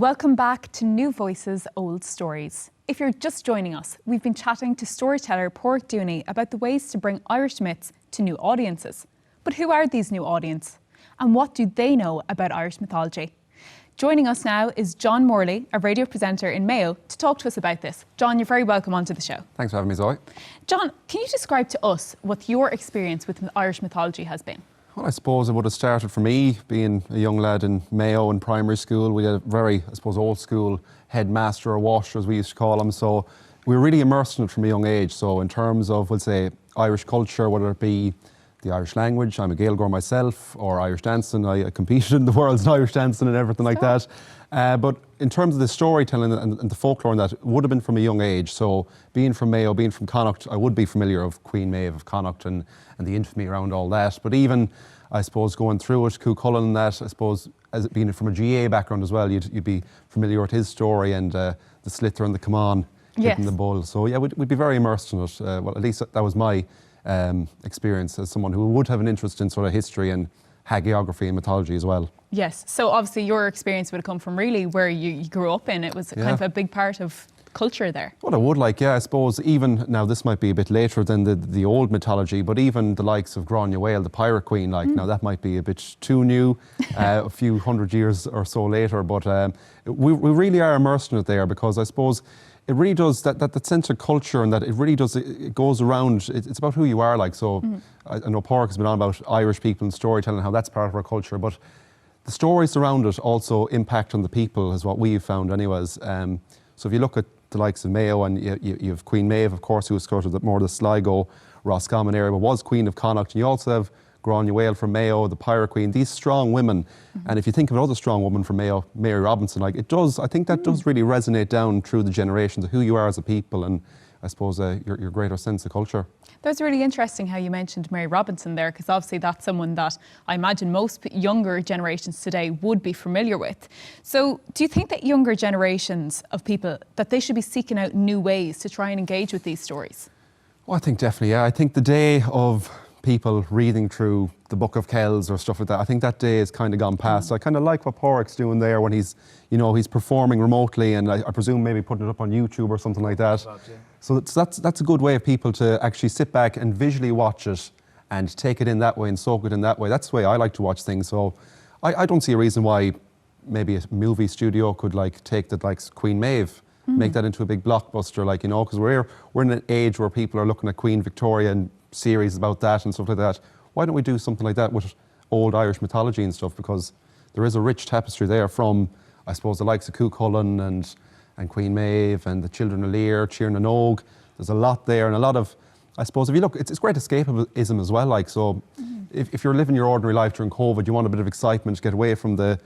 Welcome back to New Voices, Old Stories. If you're just joining us, we've been chatting to storyteller Padraig Dooney about the ways to bring Irish myths to new audiences. But who are these new audience? And what do they know about Irish mythology? Joining us now is John Morley, a radio presenter in Mayo, to talk to us about this. John, you're very welcome onto the show. Thanks for having me, Zoe. John, can you describe to us what your experience with Irish mythology has been? Well, I suppose it would have started for me being a young lad in Mayo in primary school. We had a very, I suppose, old school headmaster or washer, as we used to call him. So we were really immersed in it from a young age. So in terms of, we'll say, Irish culture, whether it be the Irish language, I'm a Gaeilgeoir myself, or Irish dancing, I competed in the world's Irish dancing and everything like that. But in terms of the storytelling and the folklore and that, it would have been from a young age. So being from Mayo, being from Connacht, I would be familiar of Queen Maeve of Connacht and the infamy around all that. But even, I suppose, going through it, Cuchulainn and that, I suppose, as it being from a GA background as well, you'd be familiar with his story and the slither and the Caman hitting the bull. So yeah, we'd be very immersed in it. Well, at least that was my experience as someone who would have an interest in sort of history and hagiography and mythology as well. Yes, so obviously your experience would have come from really where you grew up in. It was kind of a big part of culture there. Well, I would I suppose even, now this might be a bit later than the old mythology, but even the likes of Grania Whale, the pirate queen, now that might be a bit too new, a few hundred years or so later, but we really are immersed in it there, because I suppose it really does, that sense of culture, and that it really does, it goes around, it's about who you are like. So I know Padraig has been on about Irish people and storytelling, how that's part of our culture, but the stories around it also impact on the people, is what we've found anyways. So if you look at the likes of Mayo, and you have Queen Maeve, of course, who was sort of more the Sligo, Roscommon area, but was Queen of Connacht, and you also have Grania Whale from Mayo, the Pirate Queen, these strong women. And if you think of another strong woman from Mayo, Mary Robinson, I think that does really resonate down through the generations of who you are as a people, and I suppose your greater sense of culture. That was really interesting how you mentioned Mary Robinson there, because obviously that's someone that I imagine most younger generations today would be familiar with. So do you think that younger generations of people, that they should be seeking out new ways to try and engage with these stories? Well, I think definitely, yeah. I think the day of people reading through the Book of Kells or stuff like that, I think that day has kind of gone past. So I kind of like what Padraig's doing there when he's performing remotely, and I presume maybe putting it up on YouTube or something like that. So that's a good way of people to actually sit back and visually watch it and take it in that way and soak it in that way. That's the way I like to watch things. So I don't see a reason why maybe a movie studio could take the likes of Queen Maeve, make that into a big blockbuster, because we're in an age where people are looking at Queen Victoria and series about that and stuff like that. Why don't we do something like that with old Irish mythology and stuff? Because there is a rich tapestry there from, I suppose, the likes of Cuchulainn and Queen Maeve and the Children of Lear, Tír na Nóg. There's a lot there, and a lot of, I suppose, if you look, it's great escapism as well. So if you're living your ordinary life during COVID, you want a bit of excitement to get away from the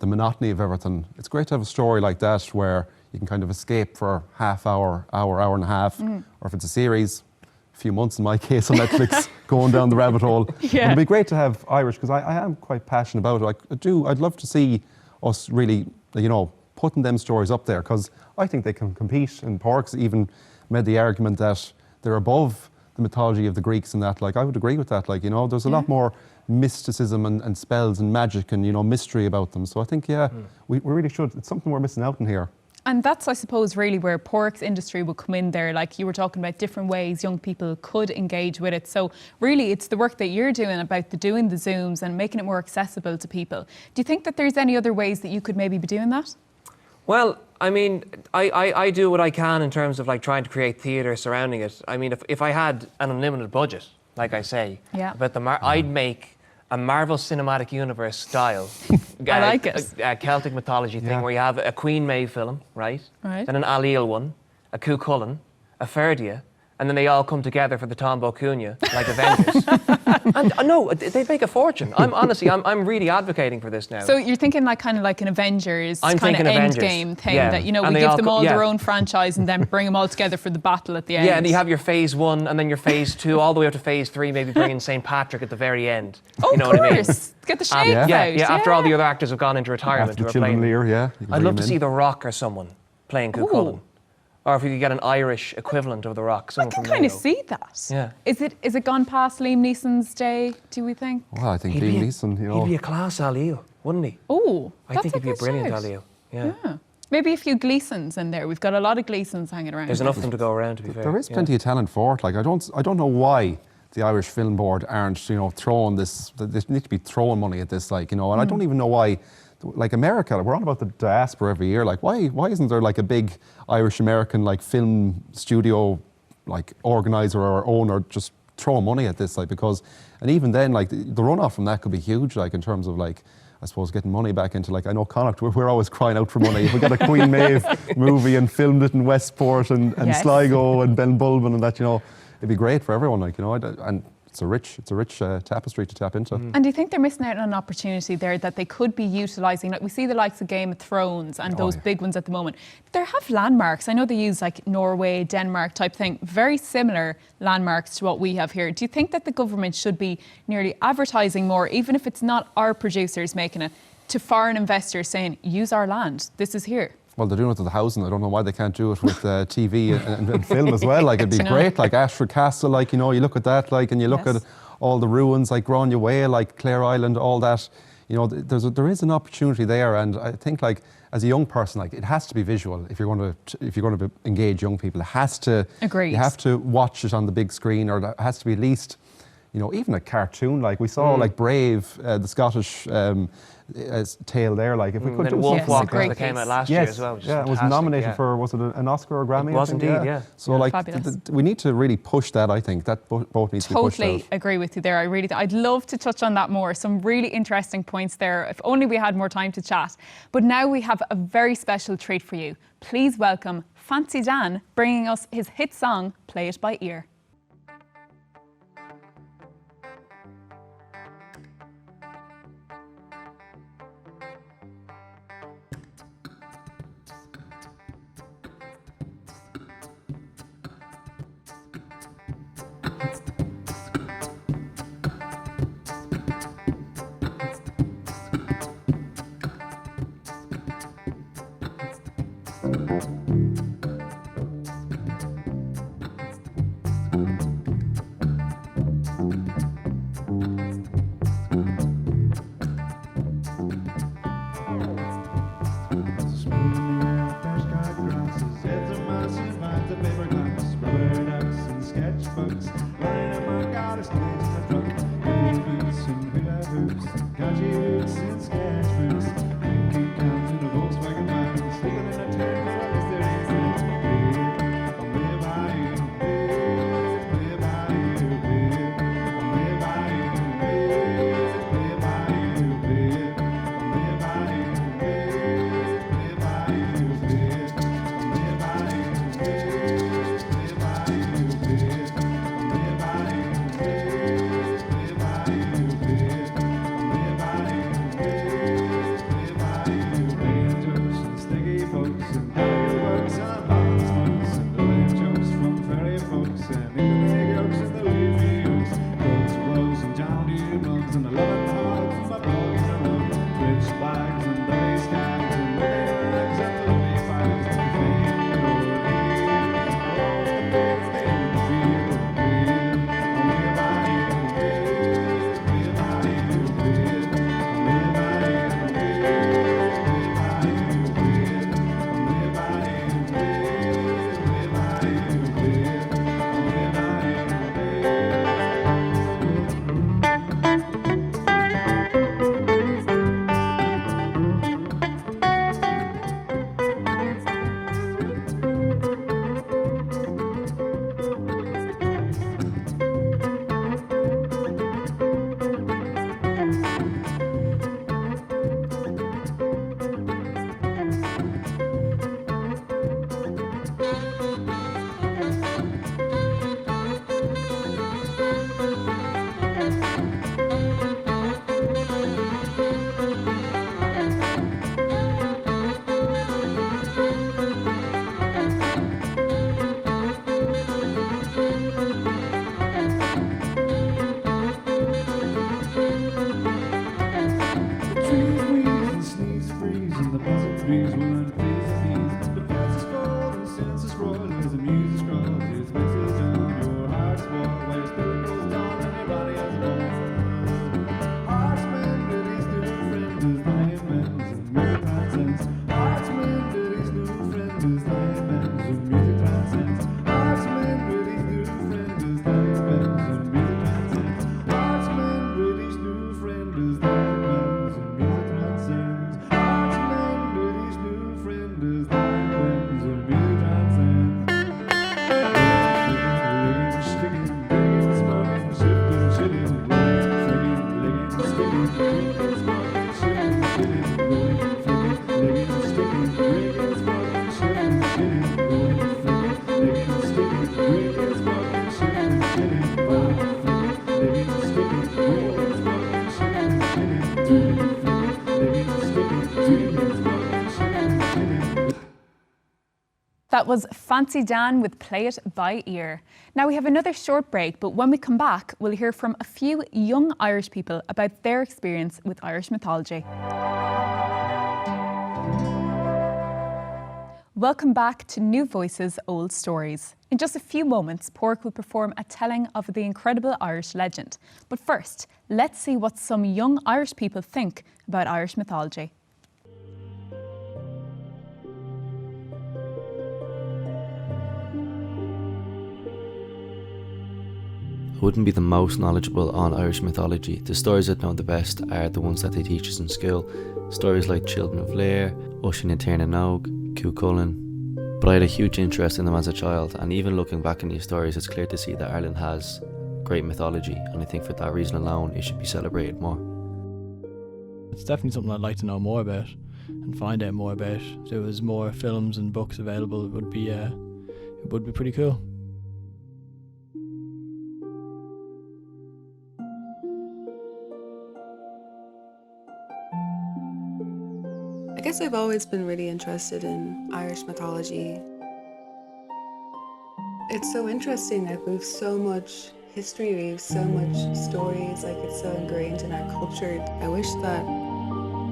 monotony of everything. It's great to have a story like that where you can kind of escape for half hour and a half, or if it's a series, a few months in my case on Netflix, going down the rabbit hole. It'd be great to have Irish, because I am quite passionate about it. I'd love to see us really, putting them stories up there, because I think they can compete. And Padraig's even made the argument that they're above the mythology of the Greeks and that. I would agree with that. There's a lot more mysticism and spells and magic and, mystery about them. So I think, we really should. It's something we're missing out in here. And that's, I suppose, really where Padraig's industry will come in there. You were talking about different ways young people could engage with it. So really, it's the work that you're doing about doing the Zooms and making it more accessible to people. Do you think that there's any other ways that you could maybe be doing that? Well, I mean, I do what I can in terms of trying to create theatre surrounding it. I mean, if I had an unlimited budget, like I say, I'd make a Marvel Cinematic Universe style I like it. Celtic mythology thing where you have a Queen Maeve film, right? Then an Ailill one, a Cuchulainn, a Ferdia, and then they all come together for the Tombo Cunha, like Avengers. And no, they'd make a fortune. I'm really advocating for this now. So you're thinking kind of like an Avengers kind of endgame thing, that we give them all their own franchise and then bring them all together for the battle at the end. Yeah, and you have your phase 1 and then your phase 2, all the way up to phase 3, maybe bringing St. Patrick at the very end. Oh, you know of course. What I mean? Get the shades out. Yeah, after all the other actors have gone into retirement. After the Children of Lear, I'd love to see The Rock or someone playing Cuchulainn. Or if we could get an Irish equivalent of The Rock, someone from Mayo. I can kind of see that. Yeah. Is it gone past Liam Neeson's day, do we think? Well, I think Liam Neeson, He'd be a class Ailill, wouldn't he? Oh, I think he'd be a brilliant Ailill. Yeah. Maybe a few Gleasons in there. We've got a lot of Gleasons hanging around. There's enough of them to go around, to be fair. There is plenty of talent for it. Like I don't know why the Irish Film Board aren't, throwing this. They need to be throwing money at this, like, and I don't even know why. Like America, we're on about the diaspora every year. Like, why isn't there like a big Irish American like film studio, like organizer or owner just throwing money at this, like, because, and even then, like the runoff from that could be huge, like in terms of like, I suppose getting money back into, like, I know Connacht, we're always crying out for money. If we got a Queen Maeve movie and filmed it in Westport and Yes. Sligo and Benbulben and that, it'd be great for everyone, like, and it's a rich tapestry to tap into. And do you think they're missing out on an opportunity there that they could be utilising? Like we see the likes of Game of Thrones and those big ones at the moment. They have landmarks. I know they use like Norway, Denmark type thing. Very similar landmarks to what we have here. Do you think that the government should be nearly advertising more, even if it's not our producers making it, to foreign investors saying, use our land, this is here? Well, they're doing it with the housing. I don't know why they can't do it with TV and film as well. Like, it'd be great. Like Ashford Castle, like, you look at that, like, and you look at all the ruins, like Grania Way, like Clare Island, all that. There is an opportunity there, and I think, like, as a young person, like, it has to be visual if you're going to engage young people. It has to. Agreed. You have to watch it on the big screen, or it has to be at least, even a cartoon. Like we saw, like Brave, the Scottish tale there. Like if we could do Wolf something Walker like that that. came out last year as well. Which is it was fantastic, nominated for, was it an Oscar or Grammy? It was indeed, yeah. So like, Fabulous. we need to really push that. I think that both needs to be pushed out. Totally agree with you there. I'd love to touch on that more. Some really interesting points there. If only we had more time to chat. But now we have a very special treat for you. Please welcome Fancy Dan, bringing us his hit song, Play It By Ear. That was Fancy Dan with Play It By Ear. Now we have another short break, but when we come back, we'll hear from a few young Irish people about their experience with Irish mythology. Welcome back to New Voices, Old Stories. In just a few moments, Padraig will perform a telling of the incredible Irish legend. But first, let's see what some young Irish people think about Irish mythology. I wouldn't be the most knowledgeable on Irish mythology. The stories I'd know the best are the ones that they teach us in school. Stories like Children of Lear, Oisin and Tierna Nog, Cú Chulainn. But I had a huge interest in them as a child, and even looking back in these stories, it's clear to see that Ireland has great mythology, and I think for that reason alone, it should be celebrated more. It's definitely something I'd like to know more about and find out more about. If there was more films and books available, it would be pretty cool. I guess I've always been really interested in Irish mythology. It's so interesting, like we've so much history, we've so much stories, like it's so ingrained in our culture. I wish that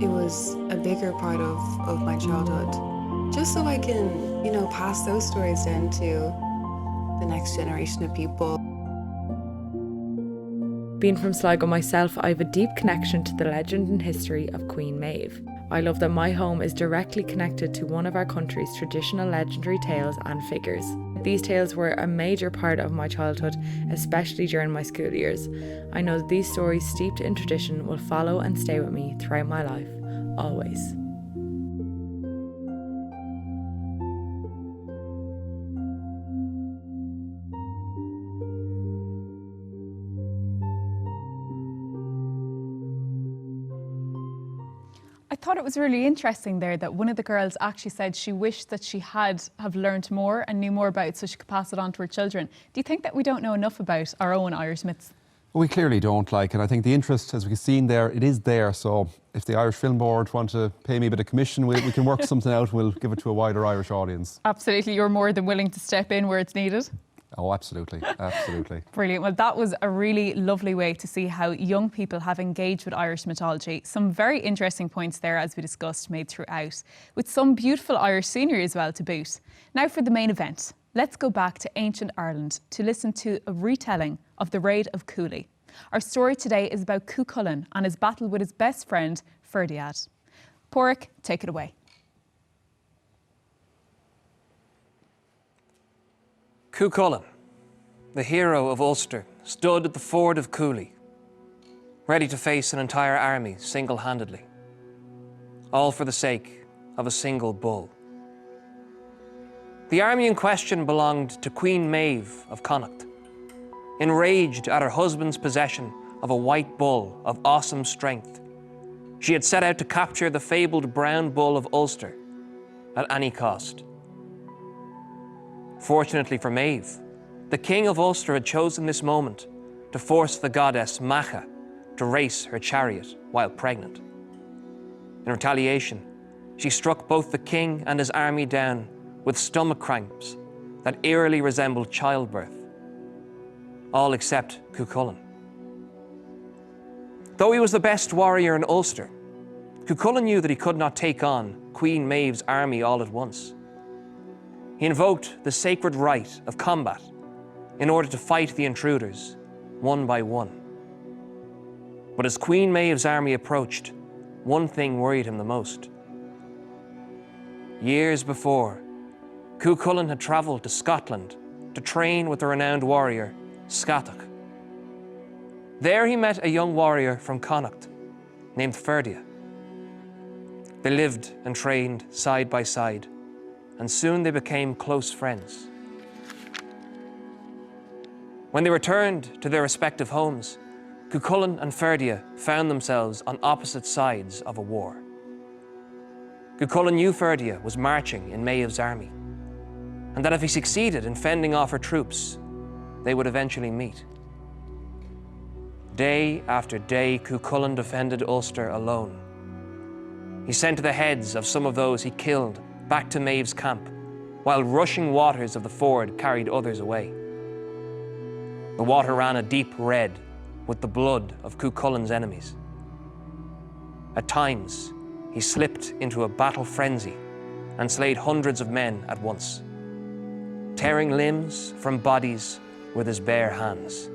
it was a bigger part of my childhood, just so I can, pass those stories down to the next generation of people. Being from Sligo myself, I have a deep connection to the legend and history of Queen Maeve. I love that my home is directly connected to one of our country's traditional legendary tales and figures. These tales were a major part of my childhood, especially during my school years. I know that these stories steeped in tradition will follow and stay with me throughout my life, always. I thought it was really interesting there that one of the girls actually said she wished that she have learned more and knew more about it so she could pass it on to her children. Do you think that we don't know enough about our own Irish myths? Well, we clearly don't, and I think the interest, as we've seen there, it is there. So if the Irish Film Board want to pay me a bit of commission, we can work something out and we'll give it to a wider Irish audience. Absolutely, you're more than willing to step in where it's needed. Oh, absolutely, absolutely. Brilliant. Well, that was a really lovely way to see how young people have engaged with Irish mythology. Some very interesting points there, as we discussed, made throughout, with some beautiful Irish scenery as well to boot. Now for the main event. Let's go back to ancient Ireland to listen to a retelling of the Raid of Cooley. Our story today is about Cú Chulainn and his battle with his best friend, Ferdiad. Padraig, take it away. Cú Chulainn, the hero of Ulster, stood at the ford of Cooley, ready to face an entire army single-handedly, all for the sake of a single bull. The army in question belonged to Queen Maeve of Connacht, enraged at her husband's possession of a white bull of awesome strength. She had set out to capture the fabled brown bull of Ulster at any cost. Fortunately for Maeve, the King of Ulster had chosen this moment to force the goddess Macha to race her chariot while pregnant. In retaliation, she struck both the king and his army down with stomach cramps that eerily resembled childbirth, all except Cú Chulainn. Though he was the best warrior in Ulster, Cú Chulainn knew that he could not take on Queen Maeve's army all at once. He invoked the sacred rite of combat in order to fight the intruders one by one. But as Queen Maeve's army approached, one thing worried him the most. Years before, Cú Chulainn had travelled to Scotland to train with the renowned warrior Scatach. There he met a young warrior from Connacht named Ferdia. They lived and trained side by side, and soon they became close friends. When they returned to their respective homes, Cuchulainn and Ferdia found themselves on opposite sides of a war. Cuchulainn knew Ferdia was marching in Maeve's army, and that if he succeeded in fending off her troops, they would eventually meet. Day after day, Cuchulainn defended Ulster alone. He sent the heads of some of those he killed back to Maeve's camp, while rushing waters of the ford carried others away. The water ran a deep red with the blood of Cuchulainn's enemies. At times, he slipped into a battle frenzy and slayed hundreds of men at once, tearing limbs from bodies with his bare hands.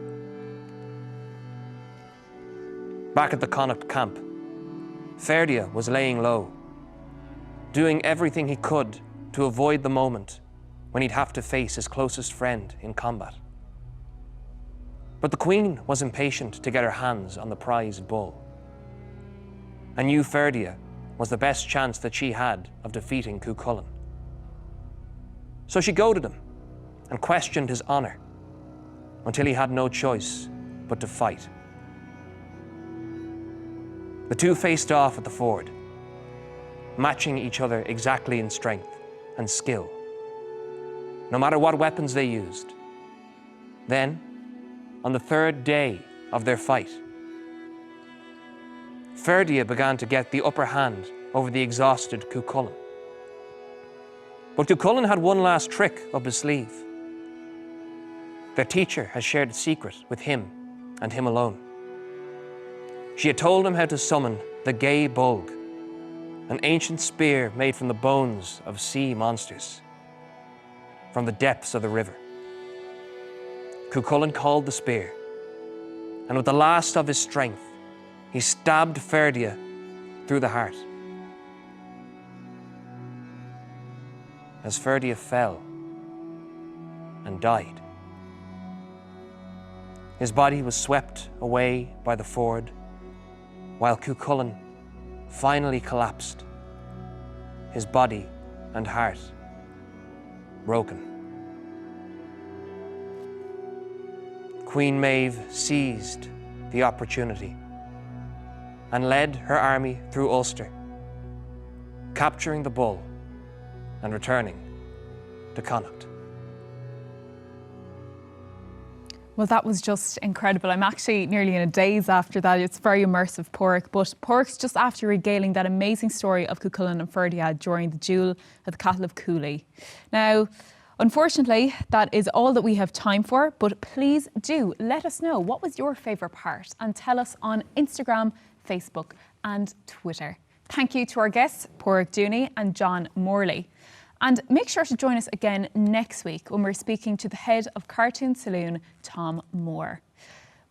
Back at the Connacht camp, Ferdia was laying low, doing everything he could to avoid the moment when he'd have to face his closest friend in combat. But the Queen was impatient to get her hands on the prized bull, and knew Ferdia was the best chance that she had of defeating Cuchulainn. So she goaded him and questioned his honor until he had no choice but to fight. The two faced off at the ford, matching each other exactly in strength and skill, no matter what weapons they used. Then, on the third day of their fight, Ferdia began to get the upper hand over the exhausted Cuchulainn. But Cuchulainn had one last trick up his sleeve. Their teacher had shared a secret with him and him alone. She had told him how to summon the Gay Bulg, an ancient spear made from the bones of sea monsters, from the depths of the river. Cuchulainn called the spear, and with the last of his strength, he stabbed Ferdia through the heart. As Ferdia fell and died, his body was swept away by the ford, while Cuchulainn finally collapsed, his body and heart broken. Queen Maeve seized the opportunity and led her army through Ulster, capturing the bull and returning to Connacht. Well, that was just incredible. I'm actually nearly in a daze after that. It's very immersive, Padraig. But Padraig's just after regaling that amazing story of Cuchulainn and Ferdia during the duel at the Castle of Cooley. Now, unfortunately, that is all that we have time for, but please do let us know what was your favourite part and tell us on Instagram, Facebook and Twitter. Thank you to our guests, Padraig Dooney and John Morley. And make sure to join us again next week when we're speaking to the head of Cartoon Saloon, Tom Moore.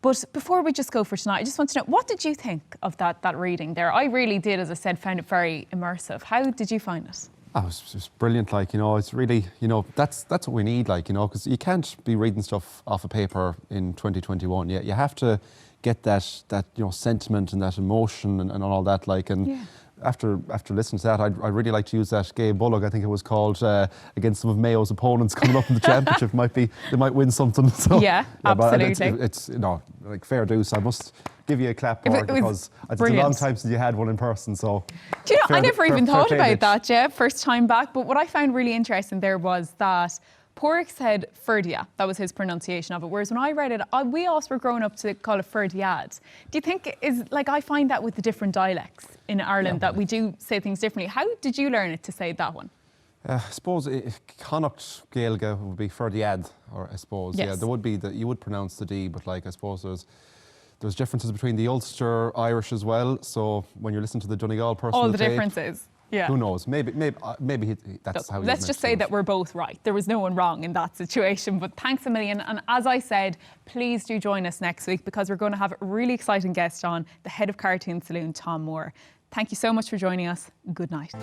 But before we just go for tonight, I just want to know, what did you think of that reading there? I really did, as I said, found it very immersive. How did you find it? Oh, it's just brilliant, like, you know, it's really, you know, that's what we need, like, you know, because you can't be reading stuff off a paper in 2021. You have to get that you know, sentiment and that emotion and all that, like, and yeah. After listening to that, I'd really like to use that Gay Bullock, I think it was called, against some of Mayo's opponents coming up in the championship. They might win something. So, yeah, absolutely. But it's, you know, like, fair dues. I must give you a clap for it because it's a long time since you had one in person. So, do you know, I never even thought about that, yeah, first time back. But what I found really interesting there was that Padraig said Ferdia, that was his pronunciation of it, whereas when I read it, we also were growing up to call it Ferdiad. Do you think, I find that with the different dialects in Ireland, that we do say things differently. How did you learn it to say that one? I suppose Connacht Gaeilge would be Ferdiad, or I suppose, yes. Yeah, there would be, you would pronounce the D, but like, I suppose there's differences between the Ulster Irish as well, so when you listen to the Donegal person, all the differences. Yeah. Who knows? Maybe that's how. Let's just say that we're both right. There was no one wrong in that situation. But thanks a million. And as I said, please do join us next week because we're going to have a really exciting guest on, the head of Cartoon Saloon, Tom Moore. Thank you so much for joining us. Good night.